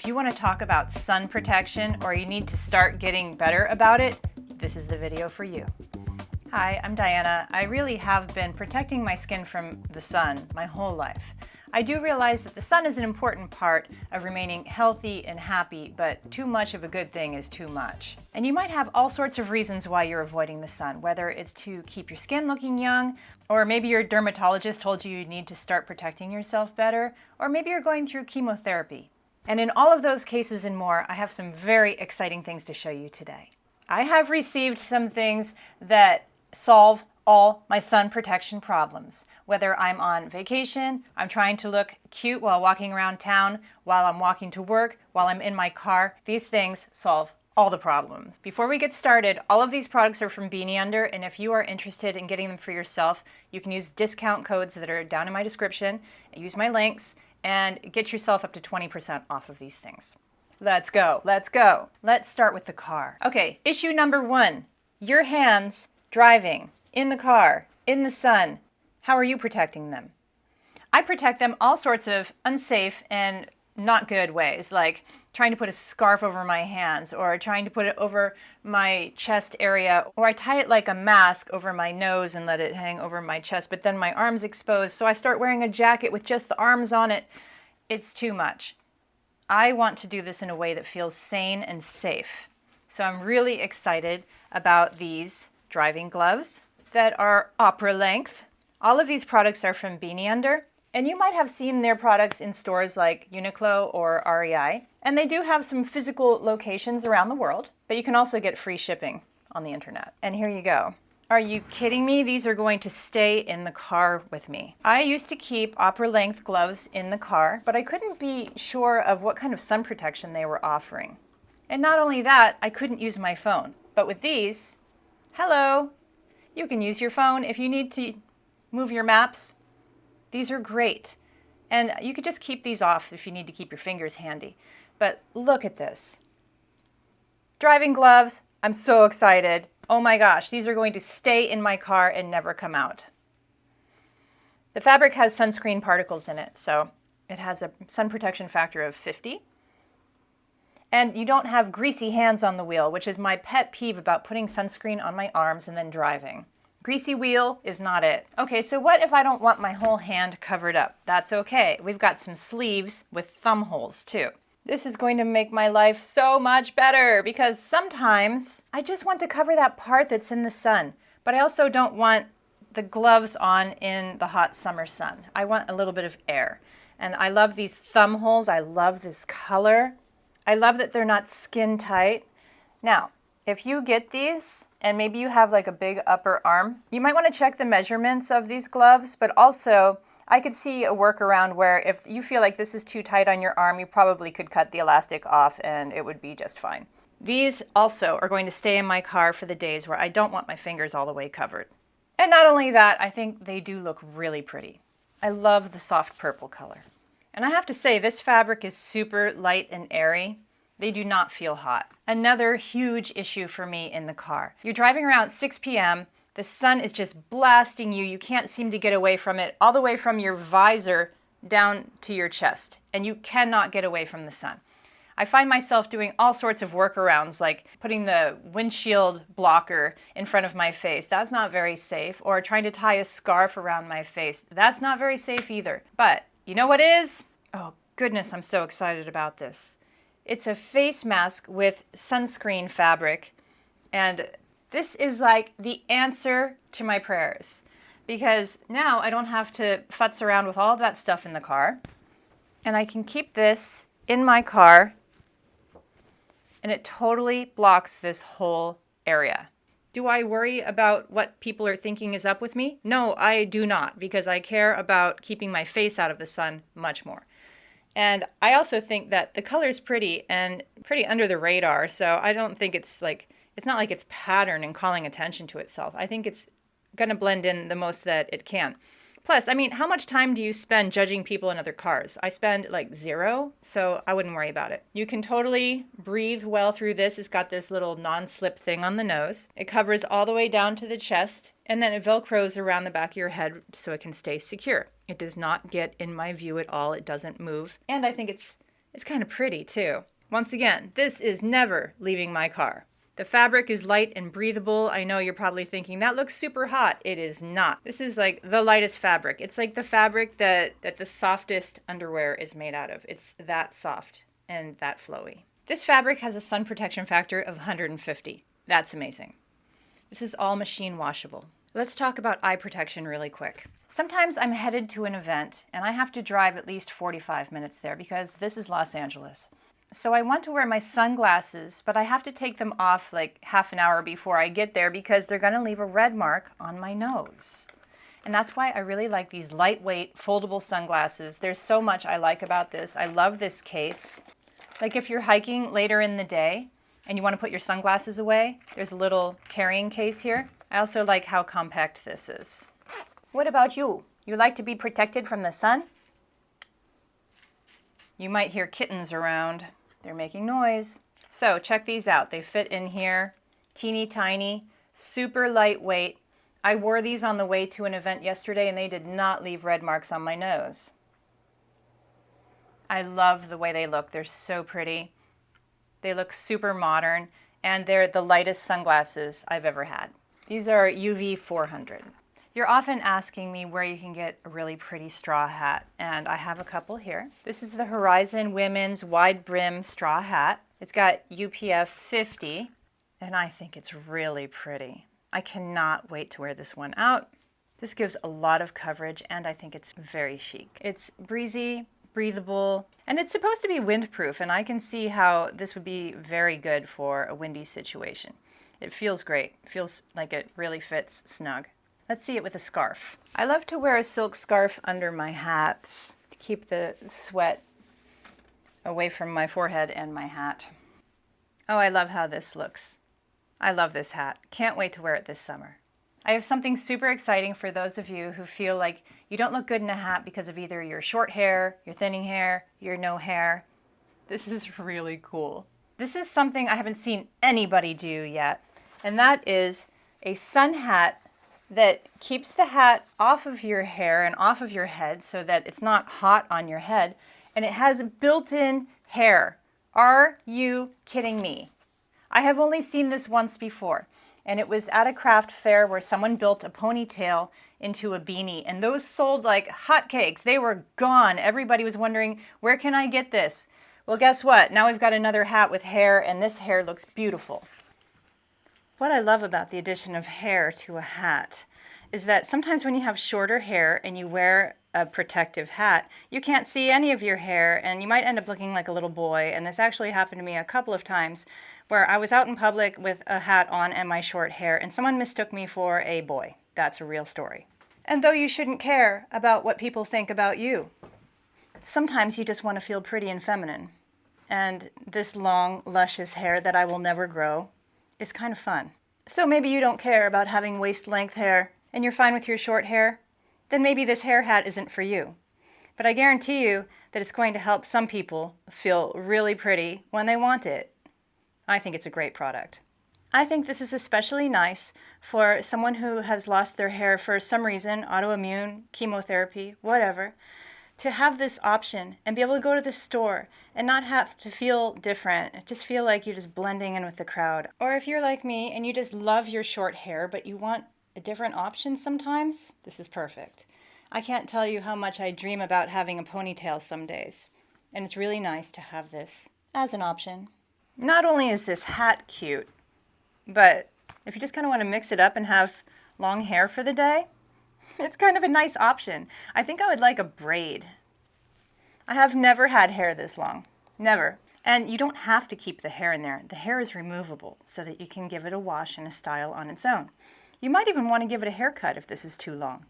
If you want to talk about sun protection or you need to start getting better about it, this is the video for you. Hi, I'm Diana. I really have been protecting my skin from the sun my whole life. I do realize that the sun is an important part of remaining healthy and happy, but too much of a good thing is too much. And you might have all sorts of reasons why you're avoiding the sun, whether it's to keep your skin looking young, or maybe your dermatologist told you need to start protecting yourself better, or maybe you're going through chemotherapy. And in all of those cases and more, I have some very exciting things to show you today. I have received some things that solve all my sun protection problems. Whether I'm on vacation, I'm trying to look cute while walking around town, while I'm walking to work, while I'm in my car, these things solve all the problems. Before we get started, all of these products are from Beneunder, and if you are interested in getting them for yourself, you can use discount codes that are down in my description, use my links, and get yourself up to 20% off of these things. Let's go, let's go. Let's start with the car. Okay, issue number 1, your hands driving in the car, in the sun. How are you protecting them? I protect them all sorts of unsafe and not good ways, like trying to put a scarf over my hands or trying to put it over my chest area, or I tie it like a mask over my nose and let it hang over my chest, but then my arm's exposed, so I start wearing a jacket with just the arms on it. It's too much. I want to do this in a way that feels sane and safe. So I'm really excited about these driving gloves that are opera length. All of these products are from Beneunder, and you might have seen their products in stores like Uniqlo or REI. And they do have some physical locations around the world, but you can also get free shipping on the internet. And here you go. Are you kidding me? These are going to stay in the car with me. I used to keep opera length gloves in the car, but I couldn't be sure of what kind of sun protection they were offering. And not only that, I couldn't use my phone. But with these, hello, you can use your phone if you need to move your maps. These are great. And you could just keep these off if you need to keep your fingers handy. But look at this. Driving gloves, I'm so excited. Oh my gosh, these are going to stay in my car and never come out. The fabric has sunscreen particles in it, so it has a sun protection factor of 50. And you don't have greasy hands on the wheel, which is my pet peeve about putting sunscreen on my arms and then driving. Greasy wheel is not it. Okay, so what if I don't want my whole hand covered up? That's okay. We've got some sleeves with thumb holes too. This is going to make my life so much better because sometimes I just want to cover that part that's in the sun, but I also don't want the gloves on in the hot summer sun. I want a little bit of air. And I love these thumb holes. I love this color. I love that they're not skin tight. Now, if you get these and maybe you have like a big upper arm, you might want to check the measurements of these gloves, but also I could see a workaround where if you feel like this is too tight on your arm, you probably could cut the elastic off and it would be just fine. These also are going to stay in my car for the days where I don't want my fingers all the way covered. And not only that, I think they do look really pretty. I love the soft purple color. And I have to say, this fabric is super light and airy. They do not feel hot. Another huge issue for me in the car. You're driving around 6 p.m., the sun is just blasting you, you can't seem to get away from it, all the way from your visor down to your chest, and you cannot get away from the sun. I find myself doing all sorts of workarounds, like putting the windshield blocker in front of my face. That's not very safe. Or trying to tie a scarf around my face. That's not very safe either. But you know what is? Oh goodness, I'm so excited about this. It's a face mask with sunscreen fabric, and this is like the answer to my prayers, because now I don't have to futz around with all of that stuff in the car, and I can keep this in my car, and it totally blocks this whole area. Do I worry about what people are thinking is up with me? No, I do not, because I care about keeping my face out of the sun much more. And I also think that the color is pretty and pretty under the radar, so I don't think it's not like it's pattern and calling attention to itself. I think it's going to blend in the most that it can. Plus, I mean, how much time do you spend judging people in other cars? I spend like 0, so I wouldn't worry about it. You can totally breathe well through this. It's got this little non-slip thing on the nose. It covers all the way down to the chest, and then it velcros around the back of your head so it can stay secure. It does not get in my view at all. It doesn't move. And I think it's It's kind of pretty too. Once again, this is never leaving my car. The fabric is light and breathable. I know you're probably thinking, that looks super hot. It is not. This is like the lightest fabric. It's like the fabric that the softest underwear is made out of. It's that soft and that flowy. This fabric has a sun protection factor of 150. That's amazing. This is all machine washable. Let's talk about eye protection really quick. Sometimes I'm headed to an event and I have to drive at least 45 minutes there because this is Los Angeles. So I want to wear my sunglasses, but I have to take them off like half an hour before I get there because they're going to leave a red mark on my nose. And that's why I really like these lightweight, foldable sunglasses. There's so much I like about this. I love this case. Like if you're hiking later in the day and you want to put your sunglasses away, there's a little carrying case here. I also like how compact this is. What about you? You like to be protected from the sun? You might hear kittens around. They're making noise. So check these out. They fit in here, teeny tiny, super lightweight. I wore these on the way to an event yesterday and they did not leave red marks on my nose. I love the way they look. They're so pretty. They look super modern and they're the lightest sunglasses I've ever had. These are UV 400. You're often asking me where you can get a really pretty straw hat, and I have a couple here. This is the Horizon Women's Wide Brim Straw Hat. It's got UPF 50, and I think it's really pretty. I cannot wait to wear this one out. This gives a lot of coverage, and I think it's very chic. It's breezy, breathable, and it's supposed to be windproof, and I can see how this would be very good for a windy situation. It feels great. It feels like it really fits snug. Let's see it with a scarf. I love to wear a silk scarf under my hats to keep the sweat away from my forehead and my hat. Oh, I love how this looks. I love this hat. Can't wait to wear it this summer. I have something super exciting for those of you who feel like you don't look good in a hat because of either your short hair, your thinning hair, your no hair. This is really cool. This is something I haven't seen anybody do yet, and that is a sun hat that keeps the hat off of your hair and off of your head so that it's not hot on your head, and it has built-in hair. Are you kidding me? I have only seen this once before, and it was at a craft fair where someone built a ponytail into a beanie, and those sold like hotcakes. They were gone. Everybody was wondering, where can I get this? Well, guess what? Now we've got another hat with hair, and this hair looks beautiful. What I love about the addition of hair to a hat is that sometimes when you have shorter hair and you wear a protective hat, you can't see any of your hair and you might end up looking like a little boy. And this actually happened to me a couple of times where I was out in public with a hat on and my short hair and someone mistook me for a boy. That's a real story. And though you shouldn't care about what people think about you, sometimes you just want to feel pretty and feminine. And this long, luscious hair that I will never grow is kind of fun. So maybe you don't care about having waist-length hair and you're fine with your short hair, then maybe this hair hat isn't for you. But I guarantee you that it's going to help some people feel really pretty when they want it. I think it's a great product. I think this is especially nice for someone who has lost their hair for some reason, autoimmune, chemotherapy, whatever, to have this option and be able to go to the store and not have to feel different, just feel like you're just blending in with the crowd. Or if you're like me and you just love your short hair but you want a different option sometimes, this is perfect. I can't tell you how much I dream about having a ponytail some days, and it's really nice to have this as an option. Not only is this hat cute, but if you just kind of want to mix it up and have long hair for the day, it's kind of a nice option. I think I would like a braid. I have never had hair this long. Never. And you don't have to keep the hair in there. The hair is removable so that you can give it a wash and a style on its own. You might even want to give it a haircut if this is too long.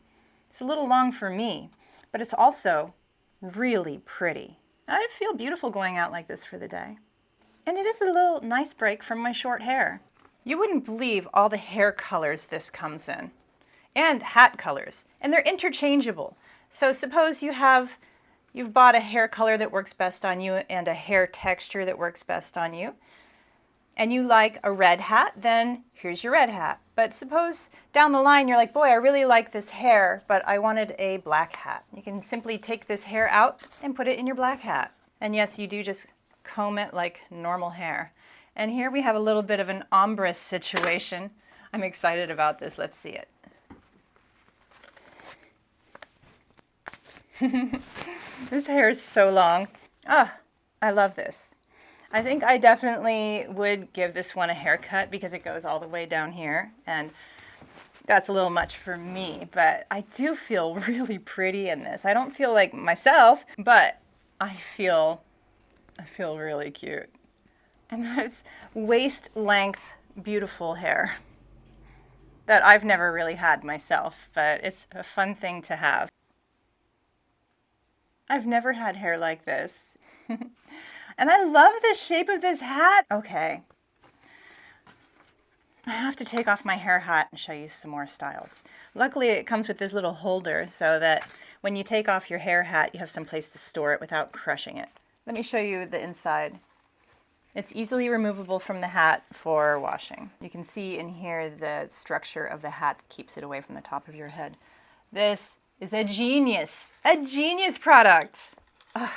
It's a little long for me, but it's also really pretty. I feel beautiful going out like this for the day. And it is a little nice break from my short hair. You wouldn't believe all the hair colors this comes in. And hat colors, and they're interchangeable. So suppose you've bought a hair color that works best on you and a hair texture that works best on you, and you like a red hat, then here's your red hat. But suppose down the line you're like, boy, I really like this hair, but I wanted a black hat. You can simply take this hair out and put it in your black hat. And yes, you do just comb it like normal hair. And here we have a little bit of an ombre situation. I'm excited about this. Let's see it. This hair is so long. Ah, I love this. I think I definitely would give this one a haircut because it goes all the way down here, and that's a little much for me, but I do feel really pretty in this. I don't feel like myself, but I feel really cute. And that's waist length, beautiful hair that I've never really had myself, but it's a fun thing to have. I've never had hair like this. And I love the shape of this hat. Okay. I have to take off my hair hat and show you some more styles. Luckily, it comes with this little holder so that when you take off your hair hat, you have some place to store it without crushing it. Let me show you the inside. It's easily removable from the hat for washing. You can see in here the structure of the hat that keeps it away from the top of your head. This is a genius product. Ugh.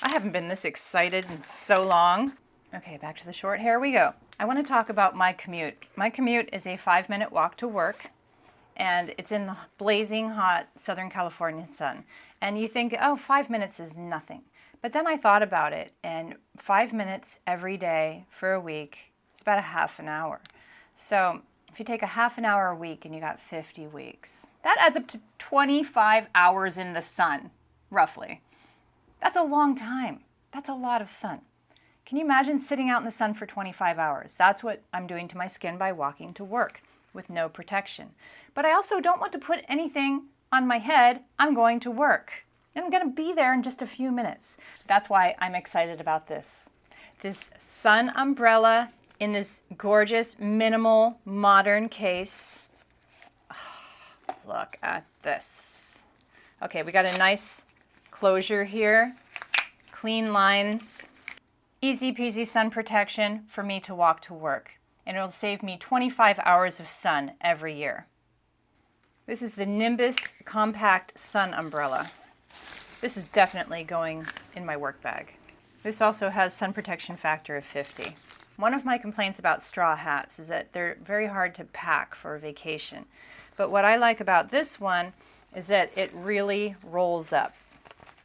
I haven't been this excited in so long. Okay, back to the short hair we go. I want to talk about my commute. My commute is a 5-minute walk to work, and it's in the blazing hot Southern California sun. And you think, oh, 5 minutes is nothing. But then I thought about it, and 5 minutes every day for a week, it's about a half an hour. So if you take a half an hour a week and you got 50 weeks, that adds up to 25 hours in the sun, roughly. That's a long time. That's a lot of sun. Can you imagine sitting out in the sun for 25 hours? That's what I'm doing to my skin by walking to work with no protection. But I also don't want to put anything on my head. I'm going to work. And I'm going to be there in just a few minutes. That's why I'm excited about this. This sun umbrella in this gorgeous, minimal, modern case. Oh, look at this. Okay, we got a nice closure here, clean lines, easy peasy sun protection for me to walk to work. And it'll save me 25 hours of sun every year. This is the Nimbus Compact Sun Umbrella. This is definitely going in my work bag. This also has sun protection factor of 50. One of my complaints about straw hats is that they're very hard to pack for a vacation. But what I like about this one is that it really rolls up.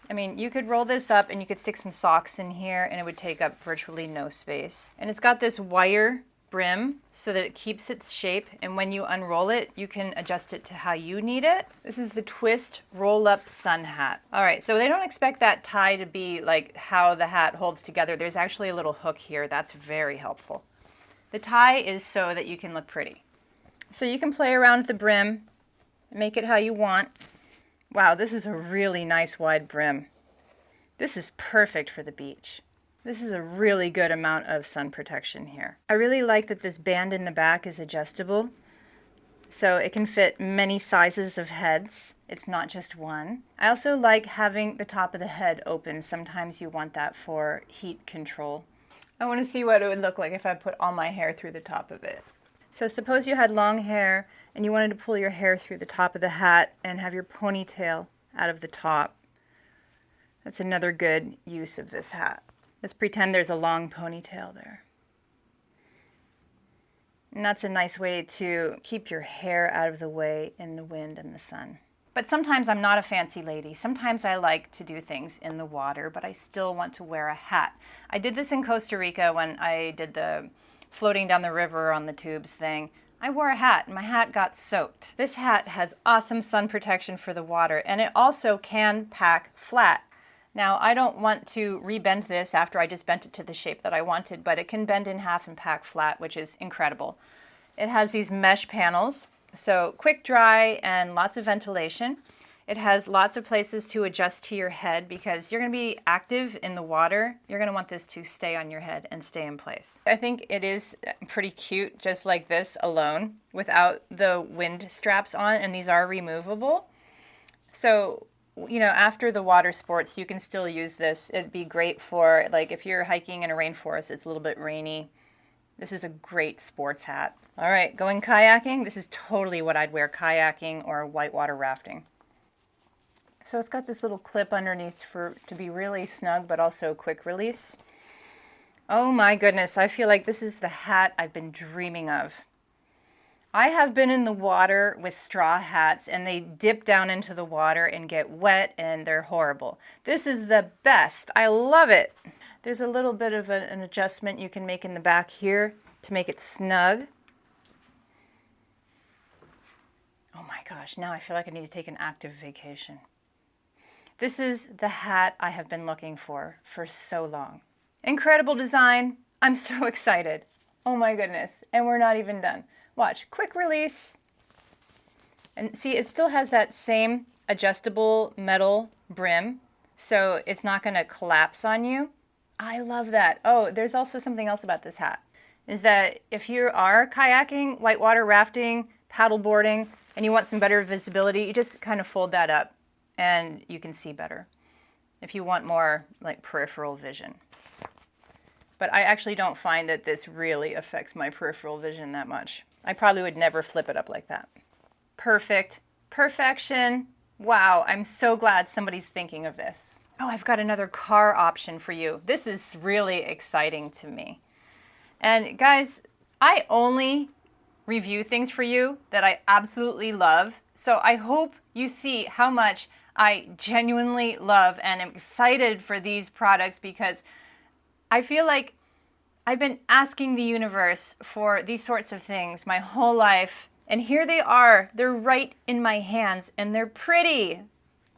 I mean, you could roll this up and you could stick some socks in here and it would take up virtually no space. And it's got this wire brim so that it keeps its shape, and when you unroll it, you can adjust it to how you need it. This is the twist roll-up sun hat. All right, so they don't expect that tie to be like how the hat holds together. There's actually a little hook here. That's very helpful. The tie is so that you can look pretty. So you can play around with the brim, make it how you want. Wow, this is a really nice wide brim. This is perfect for the beach. This is a really good amount of sun protection here. I really like that this band in the back is adjustable, so it can fit many sizes of heads. It's not just one. I also like having the top of the head open. Sometimes you want that for heat control. I want to see what it would look like if I put all my hair through the top of it. So suppose you had long hair and you wanted to pull your hair through the top of the hat and have your ponytail out of the top. That's another good use of this hat. Let's pretend there's a long ponytail there. And that's a nice way to keep your hair out of the way in the wind and the sun. But sometimes I'm not a fancy lady. Sometimes I like to do things in the water, but I still want to wear a hat. I did this in Costa Rica when I did the floating down the river on the tubes thing. I wore a hat and my hat got soaked. This hat has awesome sun protection for the water, and it also can pack flat. Now, I don't want to rebend this after I just bent it to the shape that I wanted, but it can bend in half and pack flat, which is incredible. It has these mesh panels, so quick dry and lots of ventilation. It has lots of places to adjust to your head because you're going to be active in the water. You're going to want this to stay on your head and stay in place. I think it is pretty cute just like this alone without the wind straps on, and these are removable. So, you know, after the water sports, you can still use this. It'd be great for, like, if you're hiking in a rainforest, it's a little bit rainy. This is a great sports hat. All right, going kayaking. This is totally what I'd wear kayaking or whitewater rafting. So it's got this little clip underneath to be really snug, but also quick release. Oh my goodness, I feel like this is the hat I've been dreaming of. I have been in the water with straw hats and they dip down into the water and get wet and they're horrible. This is the best. I love it. There's a little bit of an adjustment you can make in the back here to make it snug. Oh my gosh, now I feel like I need to take an active vacation. This is the hat I have been looking for so long. Incredible design. I'm so excited. Oh my goodness. And we're not even done. Watch, quick release. And see, it still has that same adjustable metal brim, so it's not going to collapse on you. I love that. Oh, there's also something else about this hat, is that if you are kayaking, whitewater rafting, paddleboarding, and you want some better visibility, you just kind of fold that up and you can see better if you want more like peripheral vision. But I actually don't find that this really affects my peripheral vision that much. I probably would never flip it up like that. Perfect. Perfection. Wow, I'm so glad somebody's thinking of this. Oh, I've got another car option for you. This is really exciting to me. And guys, I only review things for you that I absolutely love. So I hope you see how much I genuinely love and am excited for these products, because I feel like I've been asking the universe for these sorts of things my whole life, and here they are. They're right in my hands, and they're pretty.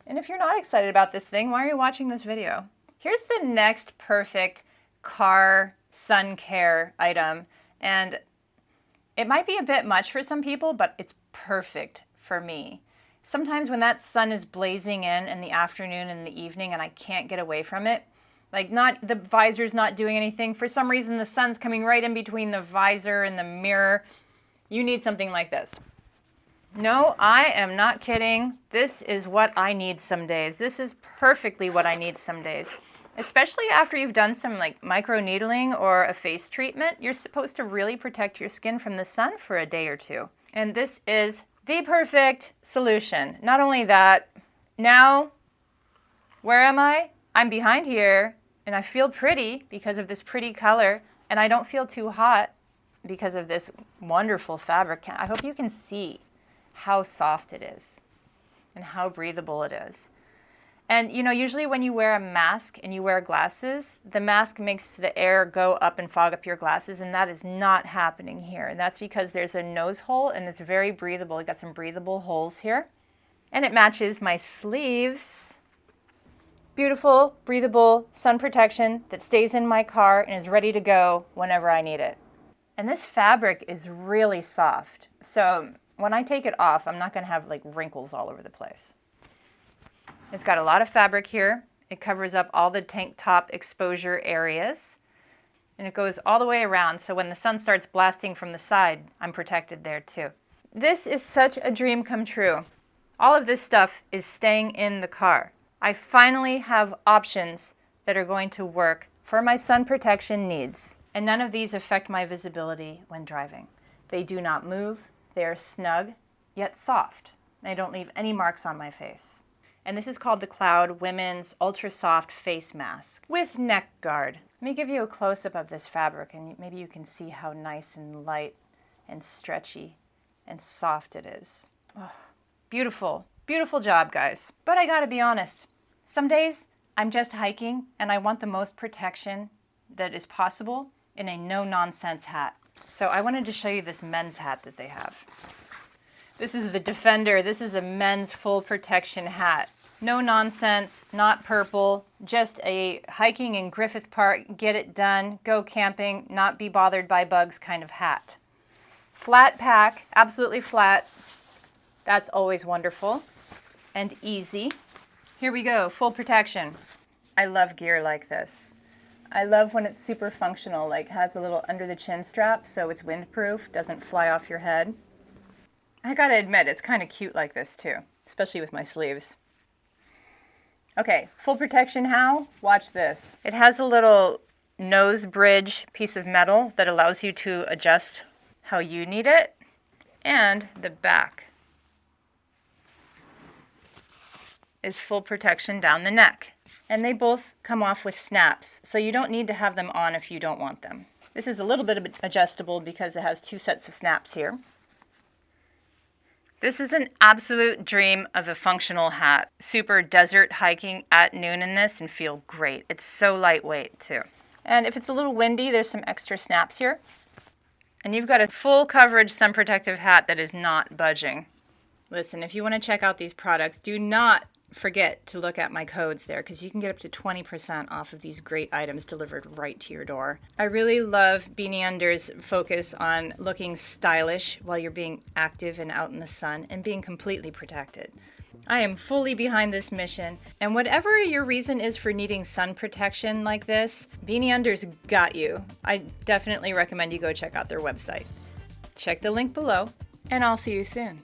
And if you're not excited about this thing, why are you watching this video? Here's the next perfect car sun care item, and it might be a bit much for some people, but it's perfect for me. Sometimes when that sun is blazing in the afternoon and the evening and I can't get away from it, like the visor's not doing anything. For some reason, the sun's coming right in between the visor and the mirror. You need something like this. No, I am not kidding. This is what I need some days. This is perfectly what I need some days. Especially after you've done some like micro needling or a face treatment, you're supposed to really protect your skin from the sun for a day or two. And this is the perfect solution. Not only that, now, where am I? I'm behind here, and I feel pretty because of this pretty color, and I don't feel too hot because of this wonderful fabric. I hope you can see how soft it is and how breathable it is. And you know, usually when you wear a mask and you wear glasses, the mask makes the air go up and fog up your glasses, and that is not happening here. And that's because there's a nose hole and it's very breathable. You got some breathable holes here. And it matches my sleeves. Beautiful, breathable sun protection that stays in my car and is ready to go whenever I need it. And this fabric is really soft. So when I take it off, I'm not going to have like wrinkles all over the place. It's got a lot of fabric here. It covers up all the tank top exposure areas. And it goes all the way around, so when the sun starts blasting from the side, I'm protected there too. This is such a dream come true. All of this stuff is staying in the car. I finally have options that are going to work for my sun protection needs. And none of these affect my visibility when driving. They do not move. They are snug, yet soft. They don't leave any marks on my face. And this is called the Cloud Women's Ultra Soft Face Mask with neck guard. Let me give you a close-up of this fabric, and maybe you can see how nice and light and stretchy and soft it is. Oh, beautiful. Beautiful job, guys. But I gotta be honest, some days I'm just hiking and I want the most protection that is possible in a no-nonsense hat. So I wanted to show you this men's hat that they have. This is the Defender. This is a men's full protection hat. No nonsense, not purple, just a hiking in Griffith Park, get it done, go camping, not be bothered by bugs kind of hat. Flat pack, absolutely flat. That's always wonderful and easy. Here we go, full protection. I love gear like this. I love when it's super functional, like has a little under the chin strap so it's windproof, doesn't fly off your head. I gotta admit, it's kind of cute like this too, especially with my sleeves. Okay, full protection how? Watch this. It has a little nose bridge piece of metal that allows you to adjust how you need it. And the back is full protection down the neck. And they both come off with snaps, so you don't need to have them on if you don't want them. This is a little bit adjustable because it has 2 sets of snaps here. This is an absolute dream of a functional hat. Super desert hiking at noon in this and feel great. It's so lightweight too. And if it's a little windy, there's some extra snaps here. And you've got a full coverage sun protective hat that is not budging. Listen, if you want to check out these products, do not forget to look at my codes there because you can get up to 20% off of these great items delivered right to your door. I really love Beneunder's focus on looking stylish while you're being active and out in the sun and being completely protected. I am fully behind this mission, and whatever your reason is for needing sun protection like this, Beneunder's got you. I definitely recommend you go check out their website. Check the link below, and I'll see you soon.